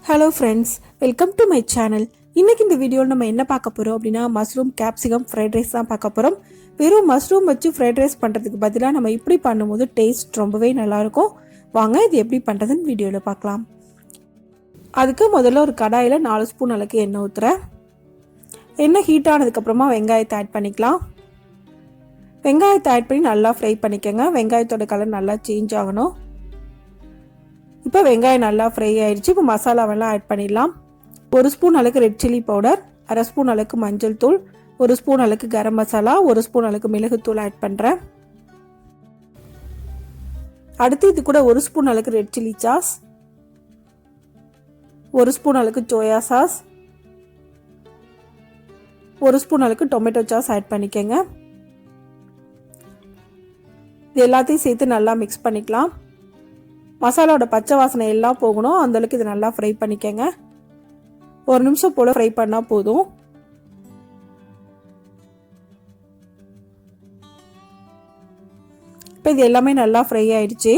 Hello friends, welcome to my channel. இன்னைக்கு இந்த வீடியோல நம்ம என்ன பார்க்க போறோம் அப்படினா மஷ்ரூம் கேப்சிகம் ஃப்ரைட் ரைஸ் தான் பார்க்க போறோம். வெறும் மஷ்ரூம் வச்சு ஃப்ரைட் ரைஸ் பண்றதுக்கு பதிலா நம்ம இப்படி பண்ணும்போது டேஸ்ட் ரொம்பவே நல்லா இருக்கும். வாங்க இது எப்படி பண்றதுன்னு வீடியோல பார்க்கலாம். அதுக்கு முதல்ல ஒரு கடாயில 4 ஸ்பூன் அளவுக்கு எண்ணெய் ஊத்துறேன். எண்ணெய் ஹீட் ஆனதுக்கு அப்புறமா வெங்காயத்தை ஆட் பண்ணிக்கலாம். வெங்காயத்தை ஆட் பண்ணி நல்லா ஃப்ரை பண்ணிக்கங்க. வெங்காயத்தோட கலர் நல்லா சேஞ்ச் ஆகணும். இப்போ வெங்காயம் நல்லா ஃப்ரை ஆயிடுச்சு. இப்போ மசாலாவெல்லாம் ஆட் பண்ணிடலாம். 1 ஸ்பூன் அளவுக்கு ரெட் சில்லி பவுடர், 1/2 ஸ்பூன் அளவுக்கு மஞ்சள் தூள், 1 ஸ்பூன் அளவுக்கு கரம் மசாலா, 1 ஸ்பூன் அளவுக்கு மிளகுத்தூள் ஆட் பண்ணுறேன். அடுத்து இது கூட 1 ஸ்பூன் அளவுக்கு ரெட் சில்லி சாஸ், 1 ஸ்பூன் அளவுக்கு சோயா சாஸ், 1 ஸ்பூன் அளவுக்கு டொமேட்டோ சாஸ் ஆட் பண்ணிக்கங்க. இது எல்லாத்தையும் சேர்த்து நல்லா மிக்ஸ் பண்ணிக்கலாம். மசாலாவோட பச்சை வாசனை எல்லாம் போகணும், அந்தளவுக்கு இது நல்லா ஃப்ரை பண்ணிக்கங்க. 1 நிமிஷம் போல் ஃப்ரை பண்ணால் போதும். இப்போ இது எல்லாமே நல்லா ஃப்ரை ஆயிடுச்சு.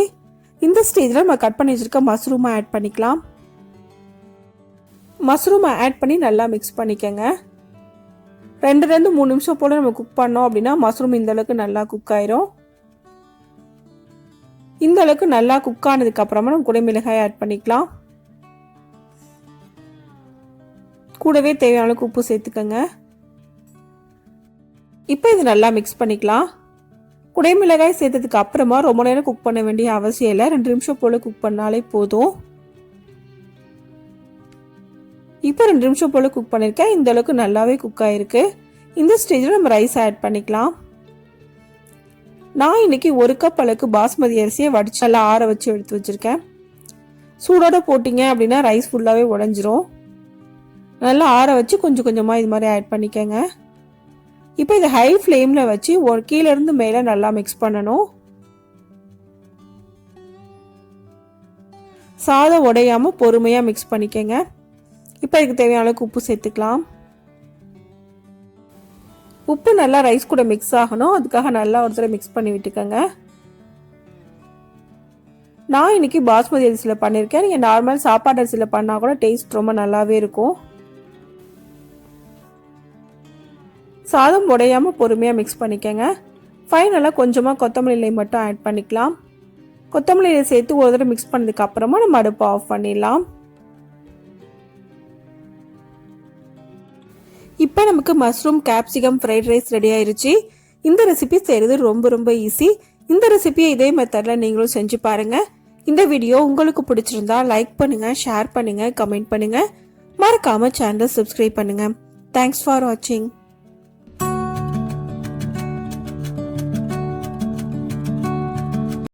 இந்த ஸ்டேஜில் நம்ம கட் பண்ணி வச்சுருக்க மஷ்ரூமை ஆட் பண்ணிக்கலாம். மஷ்ரூமை ஆட் பண்ணி நல்லா மிக்ஸ் பண்ணிக்கங்க. 2-3 நிமிஷம் போல் நம்ம குக் பண்ணோம் அப்படின்னா மஷ்ரூம் இந்தளவுக்கு நல்லா குக் ஆயிரும். இந்த அளவுக்கு நல்லா குக் ஆனதுக்கு அப்புறமா நம்ம குடைமிளகாய் ஆட் பண்ணிக்கலாம். கூடவே தேவையான அளவுக்கு உப்பு சேர்த்துக்கங்க. இப்போ இது நல்லா மிக்ஸ் பண்ணிக்கலாம். குடைமிளகாய் சேர்த்ததுக்கு அப்புறமா ரொம்ப நேரம் குக் பண்ண வேண்டிய அவசியம் இல்லை. 2 நிமிஷம் போல குக் பண்ணாலே போதும். இப்போ 2 நிமிஷம் போல குக் பண்ணியிருக்கேன். இந்த அளவுக்கு நல்லாவே குக் ஆயிருக்கு. இந்த ஸ்டேஜில் நம்ம ரைஸ் ஆட் பண்ணிக்கலாம். நான் இன்னைக்கு 1 கப் அளவுக்கு பாஸ்மதி அரிசியை வடிச்சு நல்லா ஆற வச்சு எடுத்து வச்சிருக்கேன். சூடோட போட்டிங்க அப்படின்னா ரைஸ் ஃபுல்லாகவே உடஞ்சிரும். நல்லா ஆற வச்சு கொஞ்சம் கொஞ்சமாக இது மாதிரி ஆட் பண்ணிக்கங்க. இப்போ இதை ஹை ஃப்ளேமில் வச்சு கீழேருந்து மேலே நல்லா மிக்ஸ் பண்ணணும். சாதம் உடையாமல் பொறுமையாக மிக்ஸ் பண்ணிக்கங்க. இப்போ இதுக்கு தேவையான அளவுக்கு உப்பு சேர்த்துக்கலாம். உப்பு நல்லா ரைஸ் கூட மிக்ஸ் ஆகணும், அதுக்காக நல்லா ஒரு தடவை மிக்ஸ் பண்ணி விட்டுக்கோங்க. நான் இன்னைக்கு பாஸ்மதி அரிசியில் பண்ணியிருக்கேன். நீங்கள் நார்மல் சாப்பாடு அரிசியில் பண்ணால் கூட டேஸ்ட் ரொம்ப நல்லாவே இருக்கும். சாதம் உடையாமல் பொறுமையாக மிக்ஸ் பண்ணிக்கோங்க. ஃபைனலாக கொஞ்சமாக கொத்தமல்லி இலை மட்டும் ஆட் பண்ணிக்கலாம். கொத்தமல்லி இலை சேர்த்து ஒரு தடவை மிக்ஸ் பண்ணதுக்கு அப்புறமா நம்ம அடுப்பை ஆஃப் பண்ணிடலாம். இப்போ நமக்கு mushroom capsicum fried rice ready ஆயிருச்சு. இந்த ரெசிபி செய்கிறது ரொம்ப ஈஸி. இந்த ரெசிபியை இதே மெத்தடில் நீங்களும் செஞ்சு பாருங்கள். இந்த வீடியோ உங்களுக்கு பிடிச்சிருந்தா லைக் பண்ணுங்கள், ஷேர் பண்ணுங்கள், கமெண்ட் பண்ணுங்கள். மறக்காமல் சேனலை சப்ஸ்கிரைப் பண்ணுங்கள். தேங்க்ஸ் ஃபார் வாட்சிங்.